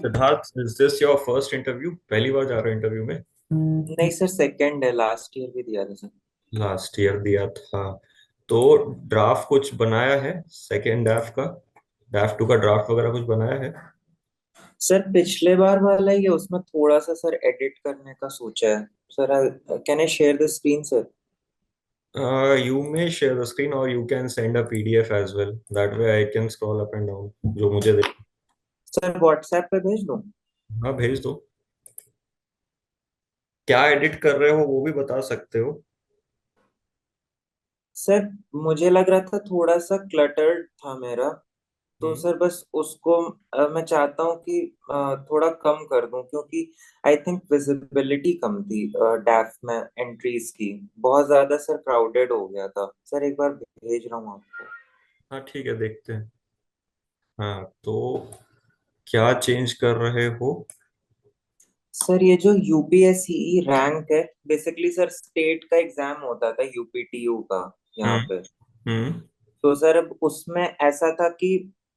Siddharth, is this your first interview? पहली बार जा रहे हो इंटरव्यू में? नहीं सर, सेकंड है। लास्ट ईयर भी दिया था सर। लास्ट ईयर दिया था तो ड्राफ्ट कुछ बनाया है सेकेंड ड्राफ्ट का? ड्राफ्ट टू का ड्राफ्ट वगैरह कुछ बनाया है? सर पिछले बार वाला ही है, उसमें थोड़ा सा सर एडिट करने का सोचा है। Sir can I share the screen sir? You may share the screen और you can send a PDF as well, that way I can scroll up and down जो मुझे दे। सर व्हाट्सएप पे भेज दूं? हाँ, भेज दो। क्या एडिट कर रहे हो वो भी बता सकते हो। सर मुझे लग रहा था थोड़ा सा क्लटर्ड था मेरा। तो हम्म। सर बस उसको मैं चाहता हूँ कि थोड़ा कम कर दूं, क्योंकि आई थिंक विजिबिलिटी कम थी डैफ में। एंट्रीज की बहुत ज्यादा सर क्राउडेड हो गया था। सर एक बार भेज रहा हूँ आपको। हाँ ठीक है, देखते हैं। हाँ तो क्या चेंज कर रहे हो? सर ये जो यूपीएससी रैंक है, बेसिकली सर स्टेट का एग्जाम होता था यूपीटीयू का यहाँ हम्म। पे। हम्म। तो सर अब उसमें ऐसा था कि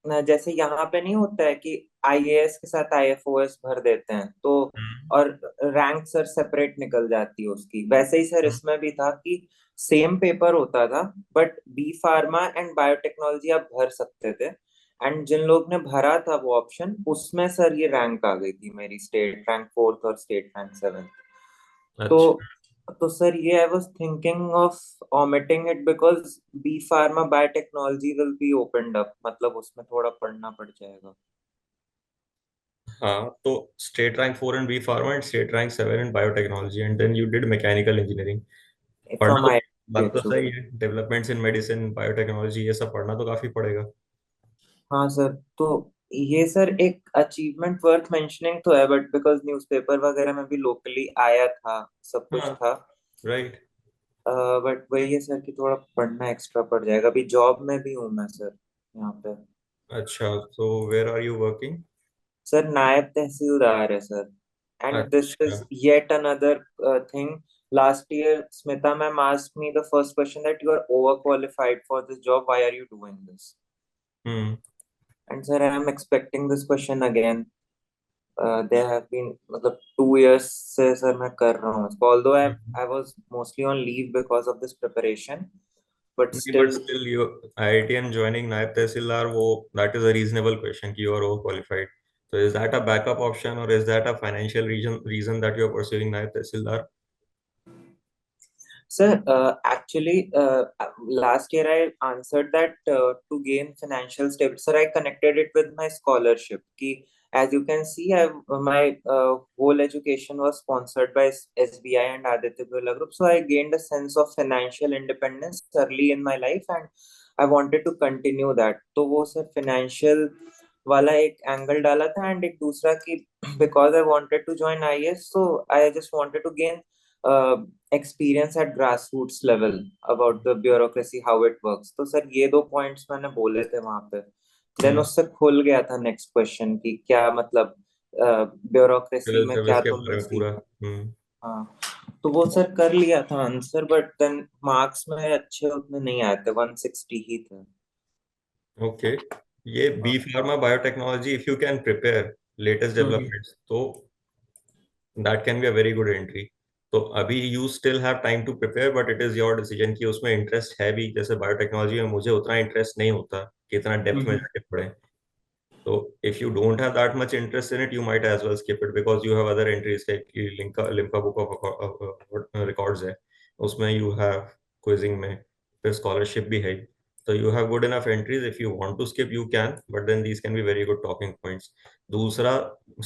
जैसे यहाँ पे नहीं होता है कि आईएएस के साथ आईएफओएस भर देते हैं तो, हम्म। और रैंक सर सेपरेट निकल जाती है उसकी। वैसे ही सर इसमें भी था कि सेम पेपर होता था, but B pharma and biotechnology आप भर सकते थे। एंड जिन लोग ने भरा था वो ऑप्शन, उसमें सर ये रैंक आ गई थी मेरी, स्टेट रैंक फोर्थ और स्टेट रैंक सेवेंथ। तो अच्छा। तो सर ये आई was thinking of omitting it because B Pharma Biotechnology will be opened up, मतलब उसमें थोड़ा पढ़ना पड़ जाएगा। हाँ तो state rank 4 in B pharma and state rank 7 in biotechnology and then you did mechanical engineering. पढ़ना फ्रॉम तो, बात तो IITHU सही सर। है, डेवलपमेंट्स इन मेडिसिन बायोटेक्नोलॉजी ये सब पढ़ना तो काफी पड़ेगा। हाँ सर। तो ये सर एक अचीवमेंट वर्थ मेंशनिंग तो है, बट बिकॉज न्यूज़पेपर वगैरह में भी लोकली आया था, सब कुछ हाँ। था। राइट। बट वही है सर कि थोड़ा पढ़ना एक्स्ट्रा पड़ जाएगा। अभी जॉब में भी हूँ मैं सर यहाँ पे। अच्छा, तो where are you working? Sir naib tehsildar है सर। एंड दिस अच्छा। Is yet another thing. Last year Smita ma'am asked me the first question that you are overqualified for this job, why are you doing this? Hmm. And sir, I am expecting this question again. There have been मतलब 2 years से sir मैं कर रहा हूँ इसको, although I was mostly on leave because of this preparation, but नहीं but still. Still you IITian joining naib tehsildar, वो that is a reasonable question कि यू आर ओवर क्वालिफाइड। तो is that a backup option और is that a financial reason that you are pursuing naib tehsildar? Sir, actually, last year I answered that to gain financial stability. Sir, I connected it with my scholarship. Ki, as you can see, my whole education was sponsored by SBI and Aditya Birla Group. So I gained a sense of financial independence early in my life, and I wanted to continue that. तो वो sir financial वाला एक angle डाला था, and एक दूसरा कि because I wanted to join IAS, so I just wanted to gain experience at grassroots level about the bureaucracy, how it works. तो सर ये दो पॉइंट्स मैंने बोले थे वहां पे। देन हम्म। उससे खुल गया था नेक्स्ट क्वेश्चन कि क्या मतलब ब्यूरोक्रेसी सिविल में सर्विस क्या के बारे तुमने में पूरा। सीखा। हम्म। हाँ, तो वो सर कर लिया था आंसर, बट देन मार्क्स में अच्छे उतने नहीं आए थे, 160 ही थे। ओके। ये हाँ। B pharma biotechnology, if you can prepare latest hmm. Developments तो that can be a very good entry. तो अभी you still have time to prepare, but it is your decision कि उसमें इंटरेस्ट है भी। जैसे बायोटेक्नोलॉजी में मुझे उतना इंटरेस्ट नहीं होता कि इतना डेप्थ में हम्म। जाके पढ़े। तो if you don't have that much interest in it, you might as well skip it because you have other entries like कि लिम्का बुक ऑफ रिकॉर्ड्स है, उसमें you have क्विजिंग में, फिर scholarship भी है। तो you have good enough entries, if you want to skip you can, but then these can be very good talking points। दूसरा,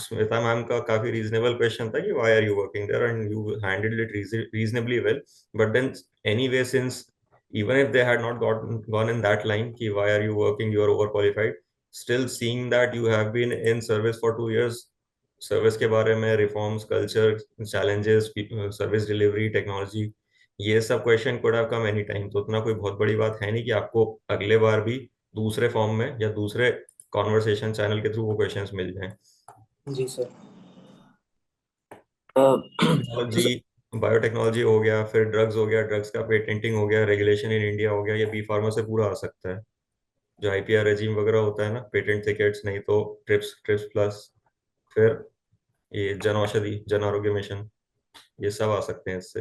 Smita ma'am का काफी रीजनेबल क्वेश्चन था कि why are you working there and you handled it reasonably well, but then anyway since even if they had not gone in that line कि why are you working, you are overqualified, still seeing that you have been in service for 2 years, service के बारे में, reforms, culture, challenges, service delivery, technology, ये सब question could have come any time. तो उतना कोई बहुत बड़ी बात है नहीं कि आपको अगले बार भी दूसरे फॉर्म में या दूसरे कॉन्वर्सेशन चैनल के थ्रू वो क्वेश्चंस मिल जाएं। जी सर। अ, टेक्नोलॉजी, बायोटेक्नोलॉजी हो गया, फिर ड्रग्स हो गया, ड्रग्स का पेटेंटिंग हो गया, रेगुलेशन इन इंडिया हो गया, ये बी फार्मा से पूरा आ सकता है। जो आईपीआर रेजीम वगैरह होता है ना, पेटेंट टिकट्स, नहीं तो ट्रिप्स, ट्रिप्स प्लस, फिर ये जन औषधि, जन आरोग्य मिशन, ये सब आ सकते हैं इससे।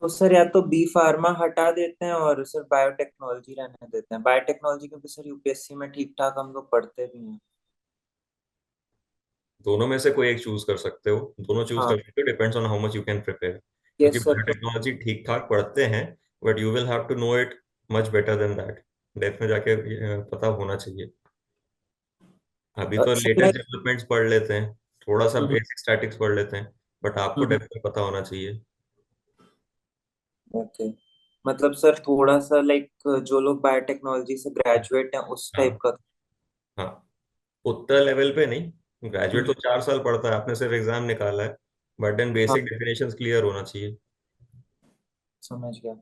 तो सर या तो बी फार्मा हटा देते हैं और सर बायोटेक्नोलॉजी रहने देते हैं। बायोटेक्नोलॉजी क्योंकि सर यूपीएससी में ठीक ठाक हम लोग पढ़ते भी हैं। दोनों में से कोई एक चूज कर सकते हो, दोनों चूज कर हाँ। सकते हो, depends on how much you can prepare. क्योंकि यस सर। तो बायोटेक्नोलॉजी ठीक ठाक पढ़ते हैं, but you will have to know it much better than that. Depth में जाके पता होना चाहिए। अभी तो सर मैं लेटेस्ट डेवलपमेंट्स पढ़ लेते हैं, थोड़ा सा हम्म, बेसिक स्टैटिक्स पढ़ लेते हैं, बट आपको हम्म, डेप्थ में पता होना चाहिए। ओके। मतलब सर थोड़ा सा लाइक जो लोग बायोटेक्नोलॉजी से ग्रेजुएट हैं उस टाइप हाँ। का। हाँ, उतना लेवल पे नहीं, ग्रेजुएट हम्म, तो 4 साल पढ़ता है, आपने सिर्फ एग्जाम निकाला है, बट देन हाँ बेसिक डेफिनेशंस क्लियर होना चाहिए। समझ गया।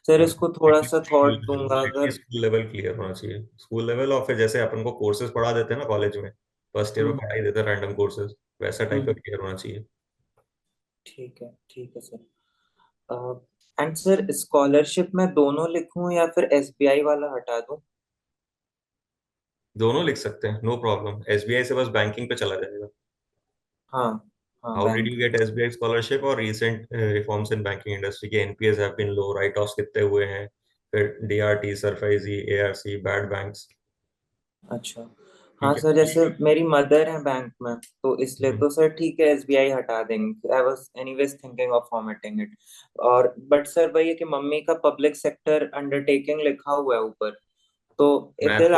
सर हाँ, इसको थोड़ा सा थॉट दूंगा अगर। एटलीस्ट स्कूल लेवल क्लियर होना चाहिए, स्कूल लेवल। और फिर जैसे अपन को कोर्सेज पढ़ा देते हैं ना कॉलेज में, फर्स्ट ईयर में हम्म, पढ़ाई देते हैं रैंडम कोर्सेज, वैसा टाइप का हम्म, क्लियर होना चाहिए। ठीक है सर। एंड सर स्कॉलरशिप में दोनों लिखूं या फिर एसबीआई वाला हटा दूं? दोनों लिख सकते हैं, नो प्रॉब्लम। एसबीआई से बस बैंकिंग पे चला जाएगा। हाँ हाँ how did bank. You get SBI scholarship और recent reforms in banking industry के? NPS have been low, write offs कितने हुए हैं, फिर DRT, SARFAESI, ARC, bad banks. अच्छा। हाँ ठीक है। सर जैसे मेरी मदर है बैंक में तो इसलिए हम्म। तो सर ठीक है एसबीआई हटा देंगे। I was anyways thinking of formatting it. और बट सर वही है कि मम्मी का पब्लिक सेक्टर अंडरटेकिंग लिखा हुआ है ऊपर। तो मैं इट इज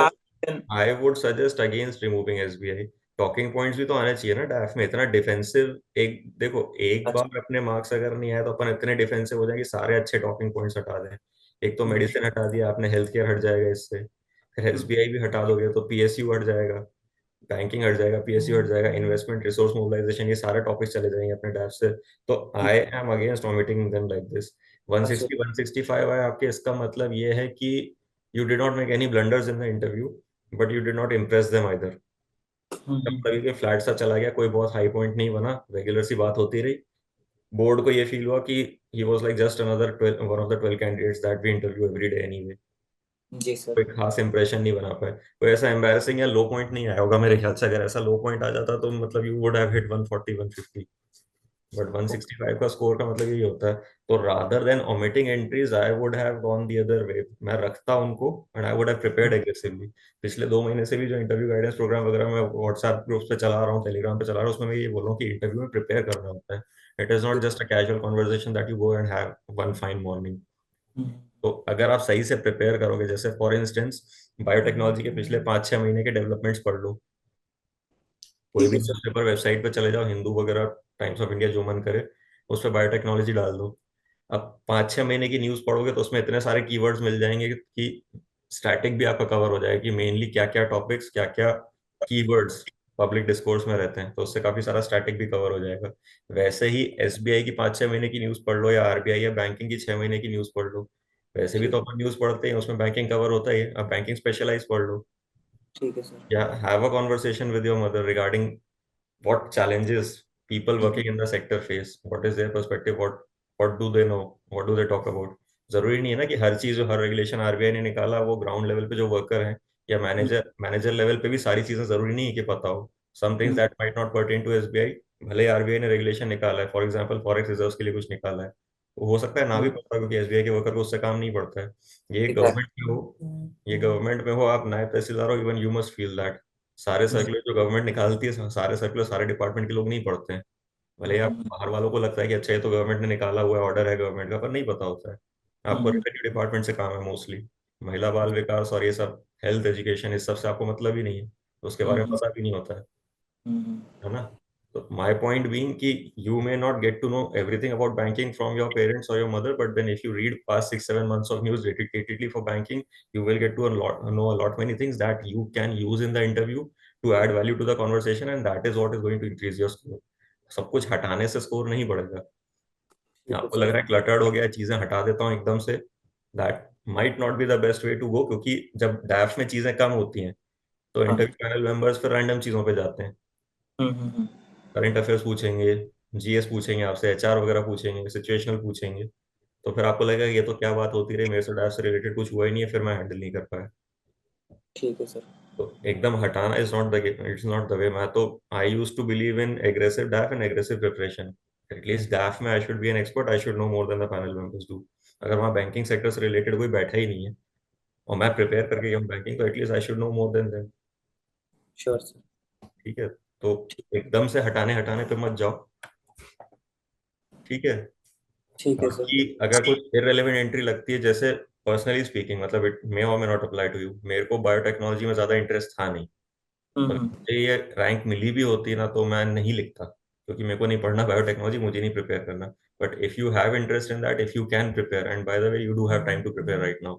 तो I would suggest against removing SBI. Talking points भी तो आने चाहिए ना डैफ में, इतना डिफेंसिव। एक देखो, एक अच्छा। बार अपने मार्क्स अगर नहीं आए तो अपन इतने डिफेंसिव हो जाएंगे, सारे अच्छे टॉकिंग पॉइंट्स हटा दें। एक तो हम्म, मेडिसिन हटा दिया आपने, हेल्थ केयर हट जाएगा इससे, फिर हम्म, एसबीआई भी हटा दोगे तो पीएसयू हट जाएगा, बैंकिंग हट जाएगा, पीएसयू हट जाएगा, इन्वेस्टमेंट, रिसोर्स मोबिलाइजेशन, ये सारे टॉपिक्स चले जाएंगे अपने डैफ से। तो I am against vomiting them like this. अच्छा। 160 165 आए आपके, इसका मतलब ये है कि you did not make any blunders in the interview, but you did not impress them either. Hmm, मतलब ये फ्लैट सा चला गया, कोई बहुत हाई पॉइंट नहीं बना, रेगुलर सी बात होती रही। बोर्ड को ये फील हुआ कि he was like just another 12, one of the 12 candidates that we interview every day anyway. जी सर। कोई खास इंप्रेशन नहीं बना पाए, कोई ऐसा एम्बैरेसिंग या लो पॉइंट नहीं आया होगा मेरे ख्याल से। अगर ऐसा लो पॉइंट आ जाता तो मतलब you would have hit 140 150, but 165 का स्कोर का मतलब यही होता है। तो rather than omitting entries I would have gone the other way, मैं रखता उनको and I would have prepared aggressively. पिछले 2 महीने से भी जो इंटरव्यू गाइडेंस प्रोग्राम वगैरह मैं व्हाट्सएप ग्रुप्स पे चला रहा हूँ, टेलीग्राम पे चला रहा हूँ, उसमें मैं ये बोल रहा हूँ कि इंटरव्यू में प्रिपेयर करना होता है। It is not just a casual conversation that you go and have one fine morning. Hmm, तो अगर आप सही से प्रिपेयर करोगे, जैसे फॉर इंस्टेंस बायोटेक्नोलॉजी के पिछले 5-6 महीने के डेवलपमेंट्स पढ़ लो, कोई ठीक भी है सर। न्यूज़पेपर वेबसाइट पे चले जाओ, हिंदू वगैरह, टाइम्स ऑफ इंडिया, जो मन करे उस पर बायोटेक्नोलॉजी डाल दो। अब 5-6 महीने की न्यूज़ पढ़ोगे तो उसमें इतने सारे कीवर्ड्स मिल जाएंगे कि स्टैटिक भी आपका कवर हो जाएगा कि मेनली क्या क्या टॉपिक्स, क्या क्या कीवर्ड्स पब्लिक डिस्कोर्स में रहते हैं, तो उससे काफी सारा स्टैटिक भी कवर हो जाएगा। वैसे ही एसबीआई की 5-6 महीने की न्यूज़ पढ़ लो, या आरबीआई या बैंकिंग की 6 महीने की न्यूज़ पढ़ लो। वैसे भी तो ठीक अपन न्यूज़ पढ़ते हैं, उसमें बैंकिंग कवर होता ही है, अब बैंकिंग स्पेशलाइज पढ़ लो। ठीक है सर। या have a conversation with your mother regarding what challenges people hmm, working in the sector face, what is their perspective, what do they know, what do they talk about। जरूरी नहीं है ना कि हर चीज जो हर रेगुलेशन आरबीआई ने निकाला वो ग्राउंड लेवल पे जो वर्कर हैं या हम्म, मैनेजर मैनेजर लेवल पे भी सारी चीजें जरूरी नहीं है कि पता हो। Some things hmm, that might not pertain to SBI, भले आरबीआई ने रेगुलेशन निकाला है, फॉर एग्जांपल फॉरेक्स रिजर्व्स के लिए कुछ निकाला है, वो हो सकता है ना भी हम्म, पता, क्योंकि एसबीआई के वर्कर को उससे काम नहीं पड़ता है। ये गवर्नमेंट एग्जैक्टली। में हो, ये गवर्नमेंट में हो, आप नायब तहसीलदार हो, even you must feel that सारे हम्म, सर्कुलर जो गवर्नमेंट निकालती है, सारे सर्कुलर सारे डिपार्टमेंट के लोग नहीं पढ़ते हैं। भले ही आप हम्म, बाहर वालों को लगता है कि अच्छा ये तो गवर्नमेंट ने निकाला हुआ है, ऑर्डर है गवर्नमेंट का, पर नहीं पता होता है। आपको हम्म, रेवेन्यू डिपार्टमेंट से काम है मोस्टली, महिला बाल विकास और ये सब, हेल्थ एजुकेशन, इस सब से आपको मतलब ही नहीं है, तो उसके बारे में हम्म, पता भी नहीं होता हम्म, है ना। तो माय पॉइंट बीइंग कि you may not get to know everything about banking from your parents और your mother, but then if you read past 6-7 months of news dedicatedly for banking, you will get to know a lot many things that you can use in the interview to add value to the conversation, and that is what is going to increase your score। सब कुछ हटाने से score नहीं बढ़ेगा। ठीक है आपको लग सर। रहा है क्लटर्ड हो गया, चीजें हटा देता हूँ एकदम से, that might not be the best way to go, क्योंकि जब डैश में चीजें कम होती हैं तो हाँ। इंटरव्यू पैनल मेंबर्स फिर रैंडम चीजों पे जाते हैं। हम्म, हम्म, करंट अफेयर्स पूछेंगे, जीएस पूछेंगे आपसे, एचआर वगैरह पूछेंगे, सिचुएशनल पूछेंगे, तो फिर आपको लगेगा ये तो क्या बात होती रही, मेरे से डैश से रिलेटेड कुछ हुआ ही नहीं है, फिर मैं हैंडल नहीं कर पाया। ठीक है सर। तो एकदम हटाना is not the, it's not the way. मैं तो I use to believe in aggressive DAF and aggressive preparation. At least DAF में I should be an expert, I should know more than the panel members do. अगर वहाँ banking sector से related कोई बैठा ही नहीं है और मैं प्रिपेयर करके गया हूँ बैंकिंग, तो at least I should know more then them. Sure sir. ठीक है, तो एकदम से हटाने हटाने पे मत जाओ। ठीक है। ठीक है सर। बाकी अगर कुछ इररेलेवेंट एंट्री लगती है, जैसे पर्सनली स्पीकिंग, मतलब it may or may not apply to you, मेरे को बायोटेक्नोलॉजी में ज्यादा इंटरेस्ट था नहीं। अगर हम्म। मुझे ये रैंक मिली भी होती ना तो मैं नहीं लिखता, क्योंकि मेरे को नहीं पढ़ना बायोटेक्नोलॉजी, मुझे नहीं प्रिपेयर करना। But if you have interest in that, if you can prepare, and by the way you do have time to prepare right now,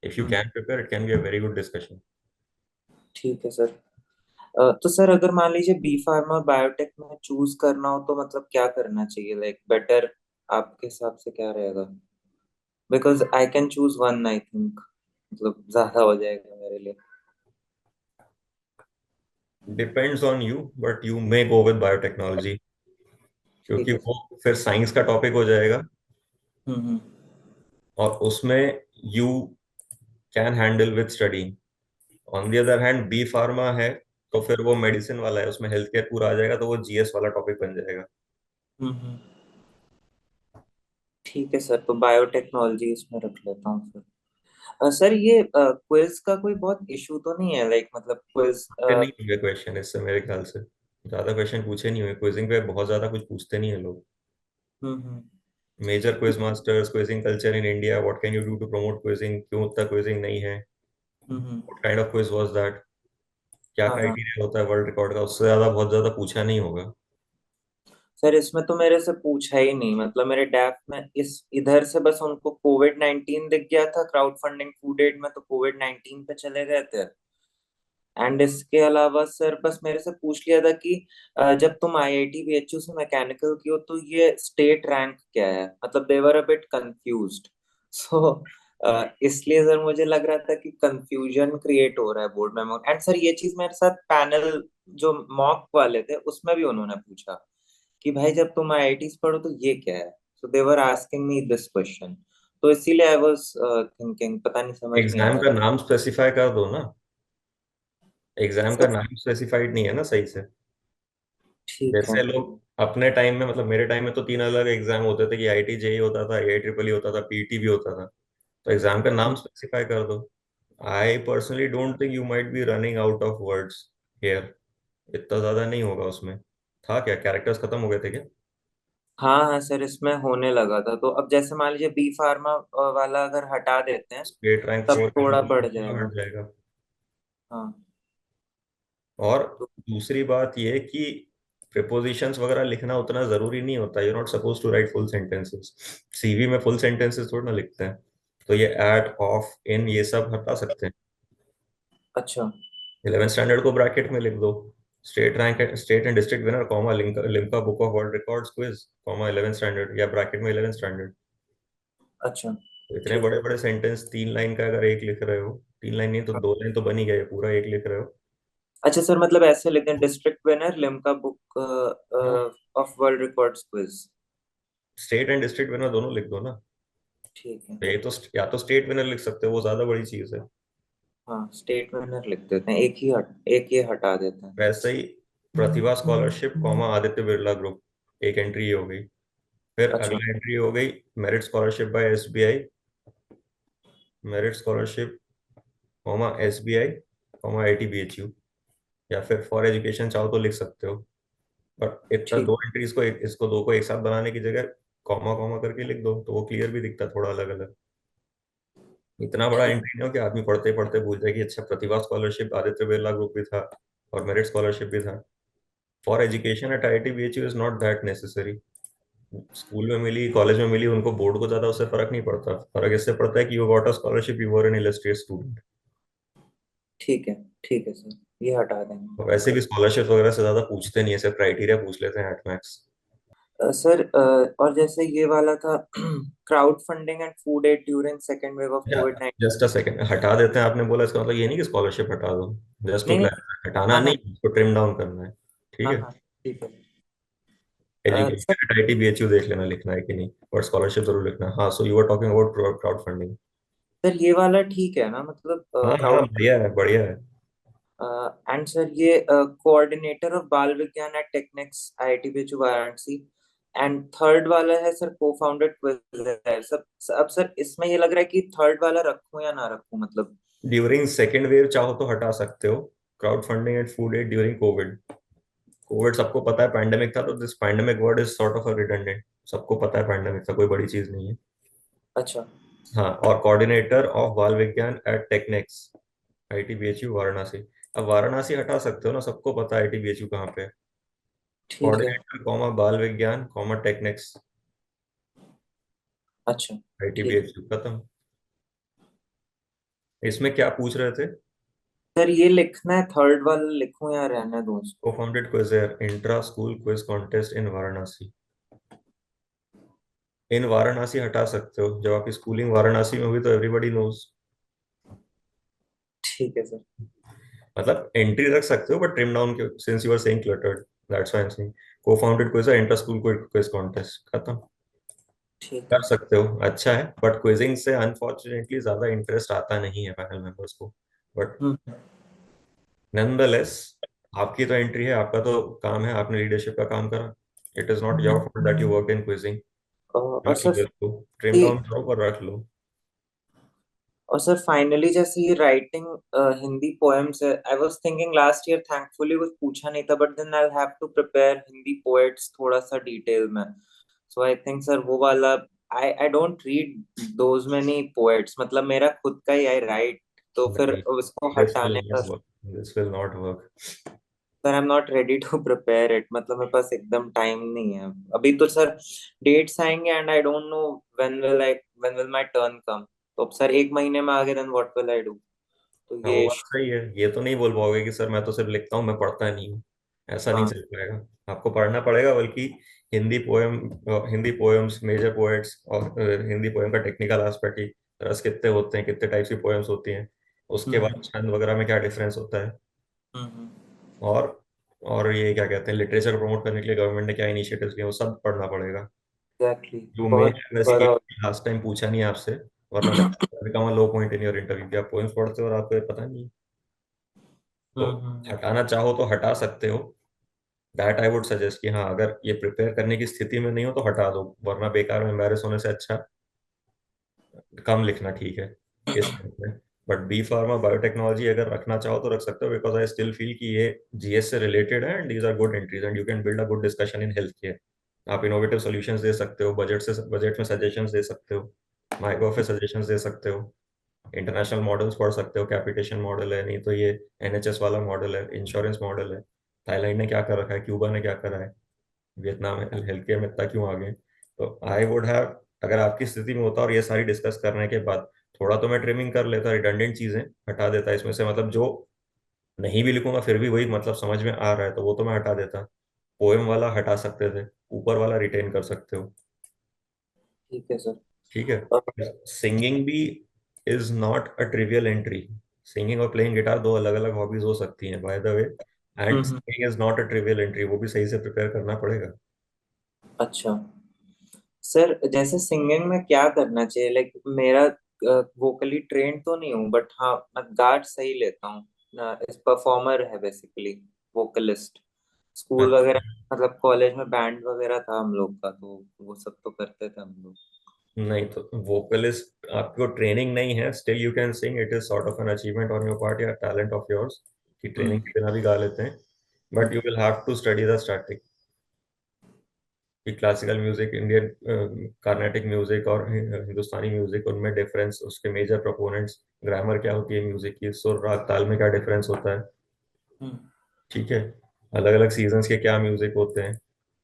if you hmm. Can prepare it can be a very good discussion. ठीक है सर। तो sir अगर मान लीजिए B pharma और biotech में choose करना हो तो मतलब क्या करना चाहिए, लाइक बेटर आपके हिसाब से क्या रहेगा? Because I can choose one, I think मतलब ज्यादा हो जाएगा मेरे लिए। Depends on you, but you may go with biotechnology, क्योंकि ठीक है वो सर। फिर साइंस का टॉपिक हो जाएगा, हम्म। और उसमें you can handle with study. On the other hand B pharma है, तो फिर वो मेडिसिन वाला है, उसमें हेल्थ केयर पूरा आ जाएगा, तो वो जीएस वाला टॉपिक बन जाएगा। हम्म। ठीक है सर, तो बायोटेक्नोलॉजी इसमें रख लेता हूँ सर। सर ये क्विज का कोई बहुत इशू तो नहीं है, लाइक मतलब क्विज? ये नहीं होंगे क्वेश्चन इससे, मेरे ख्याल से ज्यादा क्वेश्चन पूछे नहीं हुए क्विजिंग पे, बहुत ज्यादा कुछ पूछते नहीं है लोग। हम्म। Major quiz masters, quizzing culture in India, what can you do to promote quizzing, क्यों उतना क्विजिंग नहीं है, हम्म। What kind of quiz was that, क्या हाँ हाँ। क्राइटेरिया होता है वर्ल्ड रिकॉर्ड का, उससे ज्यादा बहुत ज्यादा पूछा नहीं होगा। सर इसमें तो मेरे से पूछा ही नहीं, मतलब मेरे डैप में इस इधर से बस उनको कोविड-19 दिख गया था क्राउड फंडिंग फूड एड में, तो कोविड-19 पे चले गए थे। एंड इसके अलावा सर बस मेरे से पूछ लिया था कि जब तुम आईआईटी बीएचयू से मैकेनिकल की हो तो ये स्टेट रैंक क्या है, मतलब दे वर अ बिट कंफ्यूज्ड। सो इसलिए सर मुझे लग रहा था कि कंफ्यूजन क्रिएट हो रहा है बोर्ड में। एंड सर ये चीज मेरे साथ पैनल जो मॉक वाले थे उसमें भी उन्होंने पूछा कि भाई जब तुम आईआईटी पढ़ो तो ये क्या है। So they were asking me this question. तो इसीलिए आई वाज थिंकिंग, पता नहीं समझ नहीं आ एग्जाम रहा का था। नाम स्पेसिफाई कर दो ना, एग्जाम का सर नाम स्पेसिफाइड नहीं है ना सही से। ठीक है। जैसे लोग अपने टाइम में, मतलब मेरे टाइम में तो तीन अलग एग्जाम होते थे, कि आईटी जेई होता था, आई ट्रिपल होता था, पीटी भी होता था। तो एग्जाम का नाम स्पेसिफाई कर दो। I personally don't think you might be running out of words here, इतना ज्यादा नहीं होगा उसमें। था क्या, कैरेक्टर्स खत्म हो गए थे क्या? हाँ हाँ सर, इसमें होने लगा था, तो अब जैसे मान लीजिए बी फार्मा वाला अगर हटा देते हैं स्टेट रैंक तब 4 थोड़ा बढ़ हट जाएगा। जाएगा। हाँ। और तो दूसरी बात यह कि प्रिपोजिशंस वगैरह लिखना उतना जरूरी नहीं होता, you not suppose to write full sentences. CV में फुल सेंटेंसेस थोड़ा ना लिखते हैं, तो ये एट, ऑफ, इन, ये सब हटा सकते हैं। अच्छा। 11th स्टैंडर्ड को ब्रैकेट में लिख दो, state rank, state and district winner, comma, Limca book of world records quiz, comma 11th standard, या ब्रैकेट में 11th स्टैंडर्ड। अच्छा। तो इतने ठीक बड़े है। बड़े सेंटेंस 3 लाइन का अगर एक लिख रहे हो, 3 लाइन नहीं तो हाँ। 2 लाइन तो बन ही गए, पूरा एक लिख रहे हो। अच्छा सर, मतलब ऐसे लिखते हैं डिस्ट्रिक्ट विनर लिम्का बुक हाँ, of world records quiz. State and district winner दोनों लिख दो ना। ठीक है। तो ये तो या तो स्टेट विनर लिख सकते हो, वो ज्यादा बड़ी चीज है। हाँ स्टेट विनर लिख देते हैं, एक ये हटा देते हैं। वैसे ही Pratibha scholarship, comma Aditya Birla group, एक एंट्री ये हो गई। फिर अच्छा। अगला एंट्री हो गई merit scholarship by SBI, merit scholarship, comma SBI, comma IIT BHU, या फिर फॉर एजुकेशन चाहो तो लिख सकते हो। और इतना ठीक। दो एंट्रीज को इसको दो को एक साथ बनाने की जगह कॉमा कॉमा करके लिख दो, तो वो क्लियर भी दिखता है थोड़ा अलग अलग। इतना बड़ा ठीक। एंट्री नहीं हो कि आदमी पढ़ते पढ़ते भूल जाए कि अच्छा प्रतिभा स्कॉलरशिप आदित्य बिरला ग्रुप भी था और मेरिट स्कॉलरशिप भी था। For education at IIT BHU is not that necessary. School में मिली, कॉलेज में मिली, उनको बोर्ड को ज्यादा उससे फर्क नहीं पड़ता, फर्क इससे पड़ता है कि you got a scholarship, you were N illustrious student. ठीक है। ठीक है सर, ये हटा देंगे। वैसे भी स्कॉलरशिप वगैरह से ज्यादा पूछते नहीं है, सिर्फ क्राइटेरिया पूछ लेते हैं एट मैक्स। सर और जैसे ये वाला था crowd funding and food aid during second wave of कोविड-19। जस्ट अ सेकंड, हटा देते हैं आपने बोला, इसका मतलब ये नहीं कि स्कॉलरशिप हटा दो। जस्ट टू नहीं नहीं। क्लैरिफाई, हटाना हाँ हाँ। नहीं, उसको ट्रिम डाउन करना है। ठीक हाँ है। हाँ। ठीक है। Sir. Education at IT BHU देख लेना लिखना है कि नहीं, और स्कॉलरशिप जरूर लिखना है। हाँ, so you are talking about crowd funding. Sir ये वाला ठीक है ना, मतलब हाँ हाँ, क्राउड? बढ़िया है बढ़िया है। एंड सर ये coordinator of Bal Vigyan at Technex IIT BHU Varanasi. And third वाला है सर को फाउंडेड क्विज सब। अब सर इसमें ये लग रहा है कि थर्ड वाला रखूं या ना रखूं मतलब। ड्यूरिंग सेकेंड वेव चाहो तो हटा सकते हो। Crowd funding and food aid during COVID. COVID सबको पता है पैंडेमिक था, तो this pandemic word is sort of a redundant. सबको पता है पैंडेमिक था, कोई बड़ी चीज नहीं है। अच्छा। हाँ, और coordinator of Bal Vigyan at techniques आईटीबीएचयू Varanasi. अब वाराणसी हटा सकते हो ना, सबको पता है आईटीबीएचयू कहाँ पे है। ठीक है। कोऑर्डिनेटर कॉमा बाल विज्ञान कॉमा टेक्निक्स अच्छा। ठीक है आईटीबीएचयू खत्म। इसमें क्या पूछ रहे थे? सर, ये लिखना है थर्ड वाला लिखूं या रहने दूं को उसको। Founded quiz intra school quiz contest in Varanasi. In Varanasi हटा सकते हो, जब आपकी स्कूलिंग वाराणसी में हुई तो एवरीबॉडी नोज। ठीक है सर। मतलब एंट्री रख सकते हो but trim down, since you are saying cluttered, that's why I am saying को founded quiz inter school quiz contest खत्म। ठीक कर है। सकते हो, अच्छा है, बट क्विजिंग से अनफॉर्चुनेटली ज्यादा इंटरेस्ट आता नहीं है पैनल मेंबर्स को। बट हम्म नॉनदलेस, आपकी तो एंट्री है, आपका तो काम है, आपने लीडरशिप का काम करा। It is not your fault that you work in quizzing. और रख सर लो इसको, ट्रिम डाउन करो पर रख लो। फाइनली जैसे ये राइटिंग हिंदी पोएम्स है, I was thinking last year thankfully कुछ पूछा नहीं था, but then I have to prepare Hindi poets थोड़ा सा डिटेल में। सो आई थिंक सर वो वाला, I don't read those many poets, मतलब मेरा खुद का ही आई राइट, तो फिर नहीं, उसको दिस विल हटाने का। Not work, this will not work. Sir I am not ready to prepare it, मतलब मेरे पास एकदम टाइम नहीं है अभी तो सर। डेट्स आएंगे and I don't know when will my turn come. तो अब सर एक महीने में आगे then what will I do. तो हाँ, वो ये बात सही है। ये तो नहीं बोल पाओगे कि सर मैं तो सिर्फ लिखता हूँ, मैं पढ़ता नहीं हूँ। ऐसा नहीं हाँ। चल पाएगा। आपको पढ़ना पड़ेगा, बल्कि Hindi poem, Hindi poems, major poets, और हिंदी पोएम का टेक्निकल एस्पेक्ट ही, रस कितने होते हैं, कितने टाइप्स की पोएम्स होती हैं, उसके बाद हम्म छंद वगैरह में क्या डिफरेंस होता है। हम्म और और ये क्या कहते हैं, लिटरेचर प्रमोट करने के लिए गवर्नमेंट ने क्या इनिशिएटिव्स लिए, वो सब पढ़ना पड़ेगा। एग्जैक्टली। यू मे, बहुत वैसे बड़ा। एक लास्ट टाइम पूछा नहीं आपसे, वरना मैं लो पॉइंट इन योर इंटरव्यू कि आप पोएम्स पढ़ते हो और आपको ये पता नहीं। तो हम्म। हटाना चाहो तो हटा सकते हो। दैट आई वुड सजेस्ट कि हाँ, अगर ये प्रिपेयर करने की स्थिति में नहीं हो तो हटा दो, वरना बेकार में एम्बेरस होने से अच्छा कम लिखना ठीक है इस टाइम में। बट बी फार्मा बायोटेक्नोलॉजी अगर रखना चाहो तो रख सकते हो, बिकॉज आई स्टिल फील कि ये जीएस से रिलेटेड है and these are good entries and you can build a good discussion in health care. आप इनोवेटिव सॉल्यूशंस दे सकते हो, बजट में सजेशंस दे सकते हो, माइक्रो पे सजेशंस दे सकते हो, इंटरनेशनल मॉडल्स पढ़ सकते हो, कैपिटेशन मॉडल है, नहीं तो ये एनएचएस वाला मॉडल है, इंश्योरेंस मॉडल है। थाईलैंड ने क्या कर रखा है, क्यूबा ने क्या करा है, वियतनाम हेल्थ केयर में इतना क्यों आगे। तो आई वुड हैव, अगर आपकी स्थिति में होता और ये सारी डिस्कस करने के बाद थोड़ा तो मैं ट्रिमिंग कर लेता, रिडंडेंट चीजें हटा देता इसमें से, मतलब जो नहीं भी लिखूंगा फिर भी वही मतलब समझ में आ रहा है तो वो तो मैं हटा देता। पोएम वाला हटा सकते थे, ऊपर वाला रिटेन कर सकते हो। ठीक है सर। ठीक है। सिंगिंग भी is not a trivial entry. Singing और प्लेइंग गिटार दो अलग अलग हॉबीज हो सकती हैं bye the way. And hmm. Singing is not a trivial entry, वो भी सही से प्रिपेयर करना पड़ेगा। अच्छा सर, जैसे सिंगिंग में क्या करना चाहिए, लाइक मेरा वोकली ट्रेन तो नहीं हूँ, बट हाँ मैं गा सही लेता हूँ। इस परफॉर्मर है बेसिकली, वोकलिस्ट। स्कूल वगैरह मतलब कॉलेज में बैंड वगैरह था हम लोग का, तो वो सब तो करते थे हम लोग। नहीं तो वोकलिस्ट आपको ट्रेनिंग नहीं है, still you can sing, it is sort of an achievement on your part या टैलेंट ऑफ योर्स कि ट्रेनिंग हम्म के बिना भी गा लेते हैं। But you hmm. Will have to study the static कि classical music, Indian Carnatic music और हिंदुस्तानी म्यूजिक, उनमें डिफरेंस, उसके मेजर प्रोपोनेंट्स, ग्रामर क्या होती है म्यूजिक की, सुर राग ताल में क्या डिफरेंस होता है। हम्म। ठीक है। अलग अलग सीजन्स के क्या म्यूजिक होते हैं,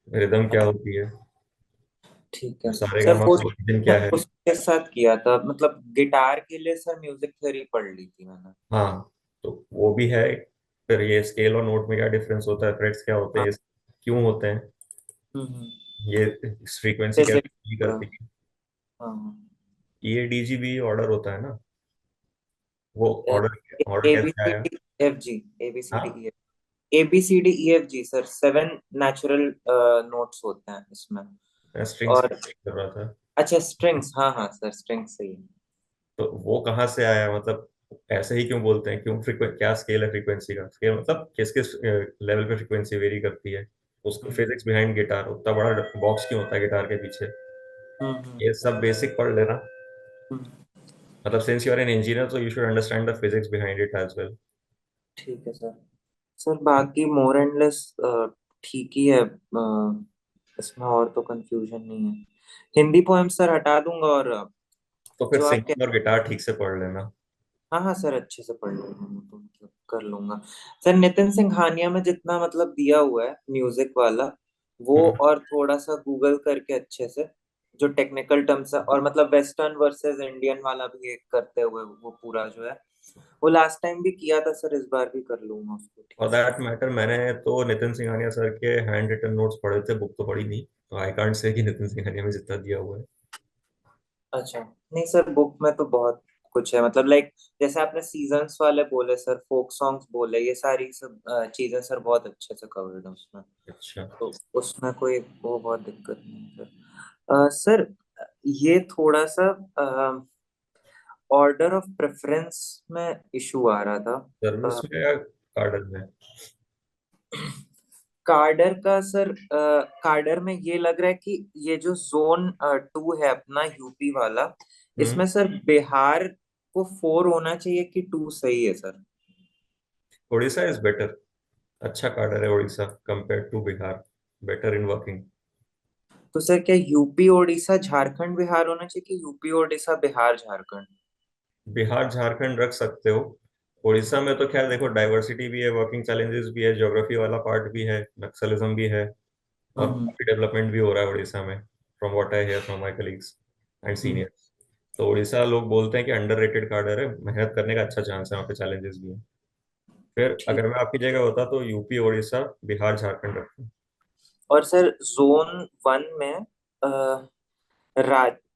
रिदम क्या होती है, ठीक है सारे सर। गामा वो दिन मैं क्या है। उसके साथ किया था, मतलब गिटार के लिए सर म्यूजिक थ्योरी पढ़ ली थी मैंने। हाँ, तो वो भी है। फिर ये स्केल और नोट में क्या डिफरेंस होता है, फ्रेट्स क्या होते हाँ। हैं, क्यों होते हैं, हम्म। ये फ्रीक्वेंसी जैसे कैसे करती है। हाँ, ये डीजीबी ऑर्डर होता है ना, वो ऑर्डर ऑर्डर ए बी कैसे सी आया। D F G. A B C D हाँ, E F, A B C D E F G sir, 7 natural notes होते हैं इसमें। मैं स्ट्रिंग्स और कर रहा था। अच्छा स्ट्रिंग्स, हाँ हाँ सर, स्ट्रिंग्स सही है। तो वो कहाँ से आया, मतलब ऐसे ही क्यों बोलते हैं, क्यों फ्रीक्वेंट, क्या स्केल है फ्रीक्वेंसी का, स्केल मतलब किस किस लेवल पे फ्रीक्वेंसी वेरी करती है, उसका हम्म फिजिक्स बिहाइंड गिटार, उतना बड़ा बॉक्स क्यों होता है गिटार के पीछे, हम्म ये सब बेसिक पढ़ लेना। हम्म, मतलब since you are an engineer तो you should understand the physics behind it as well. ठीक है सर। सर बाकी मोर एंड लेस ठीक ही है, इसमें और तो कंफ्यूजन नहीं है। हिंदी पोएम सर हटा दूंगा, और तो फिर जो आप कह। सिंगिंग और गिटार ठीक से पढ़ लेना। हाँ हाँ सर, अच्छे से पढ़ लूंगा मैं तो, मतलब कर लूंगा। सर नितिन सिंघानिया में जितना मतलब दिया हुआ है म्यूजिक वाला, वो हम्म। और थोड़ा सा गूगल करके अच्छे से जो टेक्निकल टर्म्स है, और मतलब वेस्टर्न वर्सेस इंडियन वाला भी एक करते हुए वो पूरा जो है, वो लास्ट टाइम भी किया था सर, इस बार भी कर लूंगा उसको ठीक फॉर से। दैट मैटर मैंने तो नितिन सिंघानिया सर के हैंड रिटन नोट्स पढ़े थे, बुक तो पढ़ी नहीं, तो आई कांट से कि नितिन सिंघानिया में जितना दिया हुआ है। अच्छा, नहीं सर बुक में तो बहुत कुछ है, मतलब लाइक जैसे आपने सीजन्स वाले बोले सर, फोक सॉन्ग्स बोले, ये सारी सब चीजें सर बहुत अच्छे से कवर्ड है उसमें। अच्छा। तो उसमें कोई वो बहुत दिक्कत नहीं है सर। सर ये थोड़ा सा ऑर्डर ऑफ प्रेफरेंस में इशू आ रहा था। सर्विस में या कार्डन में? कार्डर का सर, कार्डर में ये लग रहा है कि ये जो जोन 2 है अपना यूपी वाला, हम्म। इसमें सर बिहार को 4 होना चाहिए कि 2 सही है सर? उड़ीसा इज बेटर, अच्छा कार्डर है Orissa compare to Bihar, better in working. तो सर क्या यूपी उड़ीसा झारखंड बिहार होना चाहिए कि यूपी उड़ीसा बिहार झारखंड? बिहार झारखंड रख सकते हो। उड़ीसा में तो खैर देखो डाइवर्सिटी भी है, वर्किंग चैलेंजेस भी है, ज्योग्राफी वाला पार्ट भी है, नक्सलिज्म भी है, और हम्म काफी डेवलपमेंट भी हो रहा है उड़ीसा में, from what I hear from my colleagues and hmm, seniors. तो उड़ीसा लोग बोलते हैं कि अंडररेटेड कार्डर है, मेहनत करने का अच्छा चांस है, वहाँ पे चैलेंजेस भी है। फिर ठीक। अगर मैं आपकी जगह होता तो यूपी उड़ीसा बिहार झारखंड रखता। और सर जोन 1 में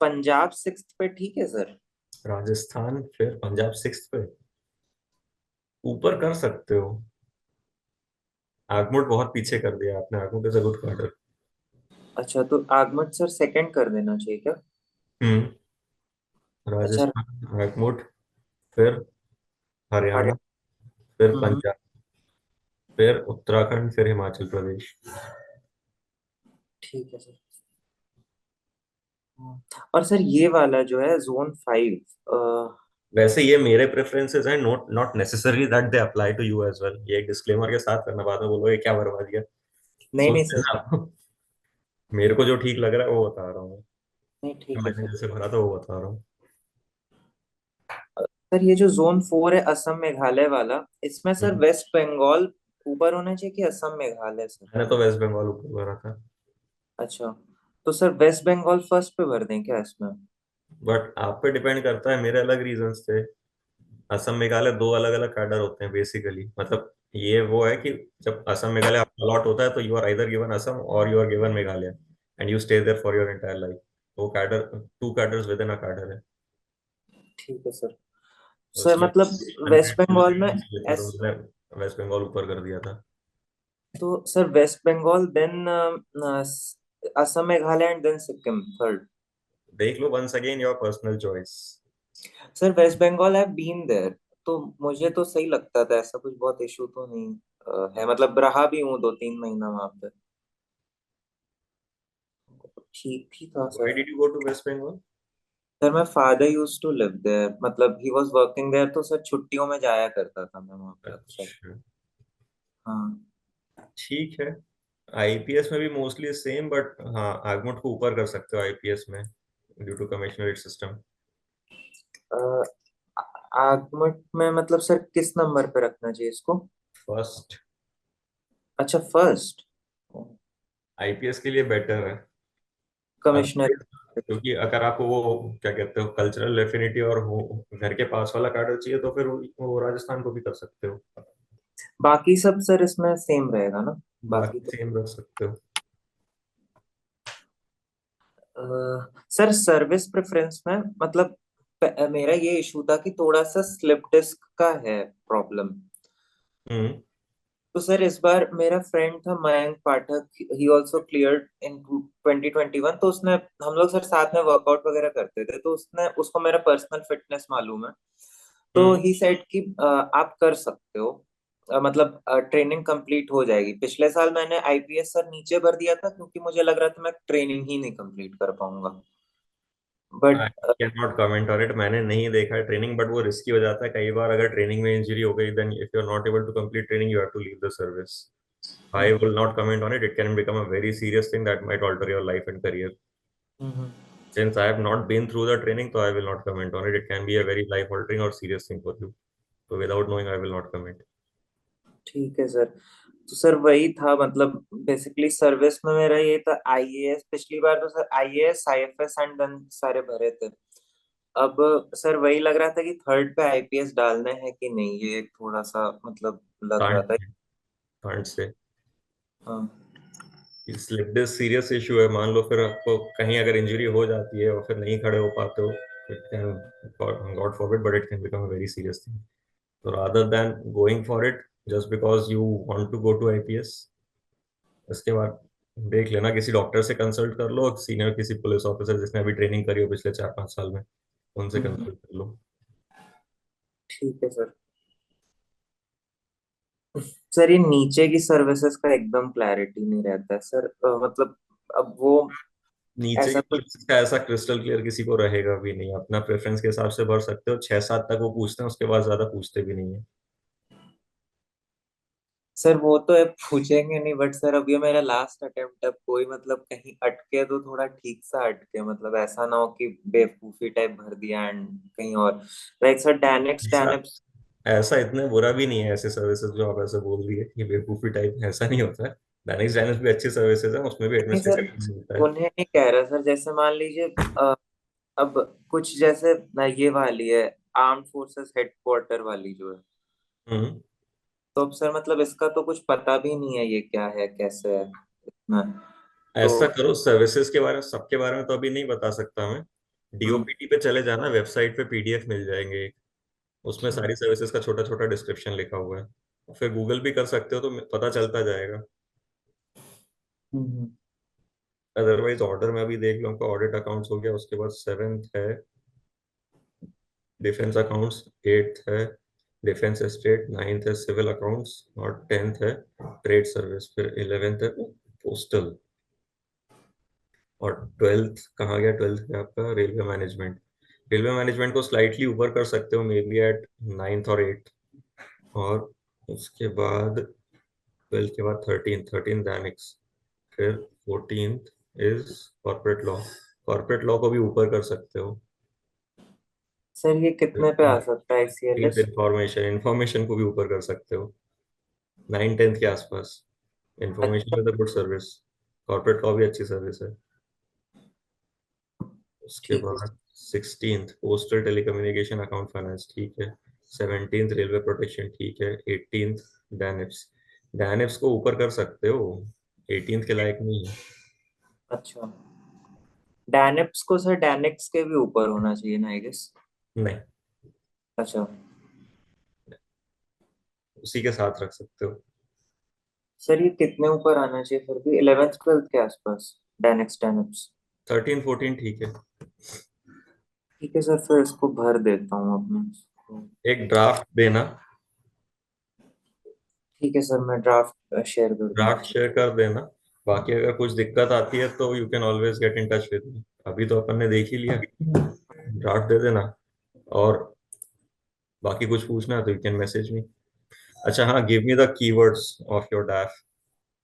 पंजाब 6 पे ठीक है सर? राजस्थान फिर पंजाब सिक्स पे ऊपर कर सकते हो। आगमुट बहुत पीछे कर दिया आपने, आगमुट इज अ गुड कार्डर। अच्छा, तो आगमन सर सेकंड कर देना चाहिए क्या? हम्म। अच्छा। राजस्थान आगमुट, फिर हरे। हरियाणा, फिर हम्म, पंजाब, फिर उत्तराखंड, फिर हिमाचल प्रदेश। ठीक है सर। और सर ये वाला जो है जोन 5, वैसे ये मेरे प्रेफरेंसेस हैं, not not necessary that they apply to you as well, ये एक डिस्क्लेमर के साथ करना, बाद में बोलो ये क्या बर्बाद दिया, नहीं सोच नहीं सर। लेना। मेरे को जो ठीक लग रहा है वो बता रहा हूँ, नहीं ठीक है मैंने सर। जैसे भरा था वो बता रहा हूँ। सर ये जो जोन 4 है असम मेघालय वाला, इसमें सर हम्म। वेस्ट बंगाल ऊपर होना चाहिए कि असम मेघालय सर? मैंने तो वेस्ट बंगाल ऊपर भरा था। अच्छा, तो सर वेस्ट बंगाल फर्स्ट पे भर दें क्या इसमें? बट आप पे डिपेंड करता है, मेरे अलग रीजंस थे। असम मेघालय दो अलग अलग कैडर होते हैं बेसिकली, मतलब ये वो है कि जब असम मेघालय आपका अलॉट होता है तो you are either given Assam और you are given Meghalaya, and you stay there for your entire life. वो cadre, two cadres within a cadre है। ठीक है सर। तो सर इसलिए मतलब वेस्ट अनप्रेडिक्टेबल बंगाल में रीजंस के लिए फिर एस, उन्होंने वेस्ट बंगाल ऊपर कर दिया था। तो sir West Bengal then Assam Meghalaya and then Sikkim third. देख लो, once again your personal choice. Sir West Bengal have been there, तो मुझे तो सही लगता था, ऐसा कुछ बहुत इशू तो नहीं है, मतलब रहा भी हूँ 2-3 महीना वहां पे, ठीक ही था why sir. Did you go to West Bengal? Sir my father used to live there, मतलब ही वाज वर्किंग देयर, तो सर छुट्टियों में जाया करता था मैं वहां पे अक्सर। अच्छा, हाँ। ठीक है। आईपीएस में भी मोस्टली सेम, बट हाँ आगमुट को ऊपर कर सकते हो आईपीएस में ड्यू टू कमिश्नरेट सिस्टम। अ, आगमट में मतलब सर किस नंबर पे रखना चाहिए इसको? फर्स्ट। अच्छा फर्स्ट। आईपीएस के लिए बेटर है। कमिश्नर। Otherwise, क्योंकि अगर आपको वो क्या कहते हो कल्चरल एफिनिटी और वो घर के पास वाला कार्ड चाहिए तो फिर वो राजस्थान को भी कर सकते हो। बाकी सब सर इसमें सेम रहेगा ना? बाकी बाकी तो सेम रख सकते हो। सर सर्विस प्रेफरेंस में मतलब मेरा ये इशू था कि थोड़ा सा स्लिप डिस्क का है प्रॉब्लम। हम्म। तो सर इस बार मेरा फ्रेंड था मयंक पाठक, ही आल्सो क्लियर्ड इन 2021, तो उसने, हम लोग सर साथ में वर्कआउट वगैरह करते थे, तो उसने, उसको मेरा पर्सनल फिटनेस मालूम है। तो ही सेड कि आप कर सकते हो, मतलब ट्रेनिंग कंप्लीट हो जाएगी। पिछले साल मैंने आईपीएस सर नीचे भर दिया था क्योंकि मुझे लग रहा था मैं ट्रेनिंग ही नहीं कंप्लीट कर पाऊंगा। But I can not comment on it, मैंने नहीं देखा है ट्रेनिंग, बट वो रिस्की हो जाता है कई बार। अगर ट्रेनिंग में इंजरी हो गई, then if you are not able to complete training, you have to leave the service. I will not comment on it. It can become a very serious thing that might alter your life and career. Since I have not been through the training, so I will not comment on it. It can be a very life altering or serious thing for you. So without knowing, I will not comment. ठीक है सर। तो sir वही था, मतलब basically service में मेरा ये था, आईएएस पिछली बार तो sir IAS IFS and then सारे भरे थे। अब सर वही लग रहा था कि थर्ड पे आईपीएस डालने हैं कि नहीं, ये थोड़ा सा मतलब लग रहा Can't था। can't say. हाँ। स्लिप डिस्क सीरियस इशू है, मान लो फिर आपको कहीं अगर इंजरी हो जाती है और फिर नहीं खड़े हो पाते हो, it can, God forbid, but it can become a very serious thing. So rather than going for it just because you want to go to IPS, इसके बाद देख लेना, किसी डॉक्टर से कंसल्ट कर लो, सीनियर किसी पुलिस ऑफिसर जिसने अभी ट्रेनिंग करी हो पिछले 4-5 साल में, उनसे हम्म, कंसल्ट कर लो। ठीक है सर। सर ये नीचे की सर्विसेज का एकदम क्लैरिटी नहीं रहता है सर, मतलब अब वो नीचे की ऐसा कुछ। सर्विस का ऐसा क्रिस्टल क्लियर किसी को रहेगा भी नहीं, अपना प्रेफरेंस के हिसाब से भर सकते हो, 6-7 तक वो पूछते हैं, उसके बाद ज्यादा पूछते भी नहीं है। सर वो तो है, पूछेंगे नहीं, बट सर अब ये मेरा लास्ट अटेम्प्ट है, कोई मतलब कहीं अटके तो थोड़ा ठीक सा अटके, मतलब ऐसा ना हो कि बेवकूफी टाइप भर दिया एंड कहीं और। लाइक सर डैनिक्स ऐसा डैनिप्स। ऐसा इतना बुरा भी नहीं है, ऐसे सर्विसेज जो आप ऐसे बोल दिए कि बेवकूफी टाइप, ऐसा नहीं होता है। दैनिक डायनेस भी अच्छी सर्विसेज है, उसमें भी नहीं सर, एडमिनिस्ट्रेटिव मिलता है। उन्हें नहीं कह रहा सर, जैसे मान लीजिए अब कुछ जैसे ना ये वाली है, आर्म फोर्सेस हेडक्वार्टर वाली जो है, हम्म। तो अब सर मतलब इसका तो कुछ पता भी नहीं है ये क्या है कैसे है इतना। तो ऐसा करो, सर्विसेज के बारे में, सबके बारे में तो अभी नहीं बता सकता मैं। हम्म, डीओपीटी पे चले जाना, वेबसाइट पे पीडीएफ मिल जाएंगे एक, उसमें अच्छा। सारी सर्विसेज का छोटा छोटा डिस्क्रिप्शन लिखा हुआ है। फिर गूगल भी कर सकते हो तो पता चलता जाएगा। हम्म, अदरवाइज ऑर्डर में अभी देख लो, आपका ऑडिट अकाउंट्स हो गया, उसके बाद सेवेंथ है डिफेंस अकाउंट्स, एट्थ है डिफेंस एस्टेट, नाइन्थ है सिविल अकाउंट्स, और टेंथ है ट्रेड सर्विस, फिर इलेवेंथ है पोस्टल, और ट्वेल्थ कहाँ गया, ट्वेल्थ है आपका रेलवे मैनेजमेंट। रेलवे मैनेजमेंट को स्लाइटली ऊपर कर सकते हो, मे बी एट नाइन्थ और एट्थ। और उसके बाद ट्वेल्थ के बाद थर्टीन दैनिक्स, फिर fourteenth is corporate law. Corporate law को भी ऊपर कर सकते हो। सर ये कितने पे आ सकता है सीएलएस? इंफॉर्मेशन इंफॉर्मेशन को भी ऊपर कर सकते हो, 9-10 के आसपास। इंफॉर्मेशन अच्छा, is a good service. Corporate law भी अच्छी सर्विस है। उसके ठीक है। बाद 16th postal telecommunication account finance, ठीक है। 17th रेलवे प्रोटेक्शन, ठीक है। 18th डैनिप्स, डैनिप्स को ऊपर कर सकते हो, 18th के लायक नहीं है। अच्छा, डैनिप्स को सर डैनिक्स के भी ऊपर होना चाहिए ना, आई गेस। नहीं, अच्छा उसी के साथ रख सकते हो। सर, ये कितने ऊपर आना चाहिए फिर भी, 11th 12th के आसपास, डैनिक्स डैनिप्स? 13-14 ठीक है। ठीक है सर, फिर इसको भर देता हूँ अपने। एक ड्राफ्ट देना, ठीक है सर, मैं ड्राफ्ट शेयर कर ड्राफ्ट दूंगा। शेयर कर देना। बाकी अगर कुछ दिक्कत आती है तो you can always get in touch with me. अभी तो अपन ने देख ही लिया, ड्राफ्ट दे देना। और बाकी कुछ पूछना है तो यू कैन मैसेज मी। अच्छा हाँ, give me the keywords of your डैफ।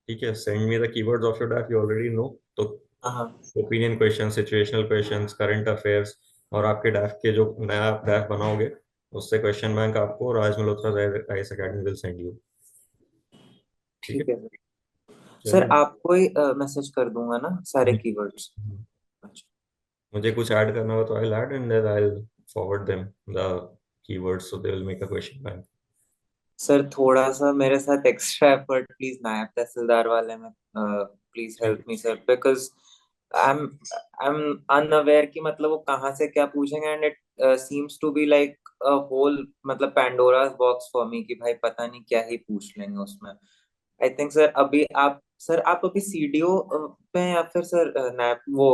ठीक है, send me the keywords of your डैफ, you already know. तो हाँ opinion question, situational questions, current affairs, और आपके डैफ के जो नया आप डैफ बनाओगे उससे क्वेश्चन बैंक आपको Raj Malhotra IAS academy will send you. ठीक है, ठीक है सर। सर चलिए। आपको ही मैसेज कर दूंगा ना सारे हम्म, कीवर्ड्स? हम्म। अच्छा मुझे कुछ ऐड करना हो तो I will add and then I will forward them the keywords so they will make a question bank. Sir, थोड़ा सा मेरे साथ एक्स्ट्रा एफर्ट प्लीज, नायब तहसीलदार वाले में please help me sir, because I am unaware कि मतलब वो कहाँ से क्या पूछेंगे, and it seems to be like a hole, मतलब पैंडोरास बॉक्स फॉर मी, कि भाई पता नहीं क्या ही पूछ लेंगे उसमें। आई थिंक सर अभी आप, सर आप अभी सीडीओ पे हैं या फिर सर नायब वो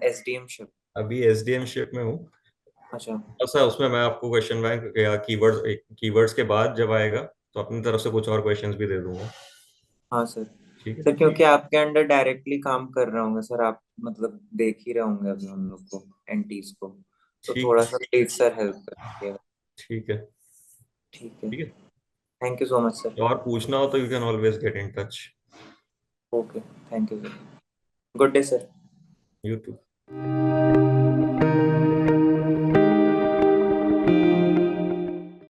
एसडीएम शिप? अभी एसडीएम शिप में हूँ। अच्छा। ऐसा उसमें मैं आपको क्वेश्चन बैंक या कीवर्ड्स के बाद जब आएगा तो अपनी तरफ से कुछ और क्वेश्चंस भी दे दूंगा। हाँ सर। ठीक है। सर क्योंकि आपके अंडर डायरेक्टली काम कर रहे होंगे सर, आप मतलब देख ही रहे होंगे अभी हम लोग को, एंटीज को, तो ठीक थोड़ा है। सा प्लीज सर हेल्प करिएगा। ठीक है। ठीक है। ठीक है। Thank you so much sir. और पूछना हो तो you can always get in touch. Okay. Thank you sir. Good day sir. You to.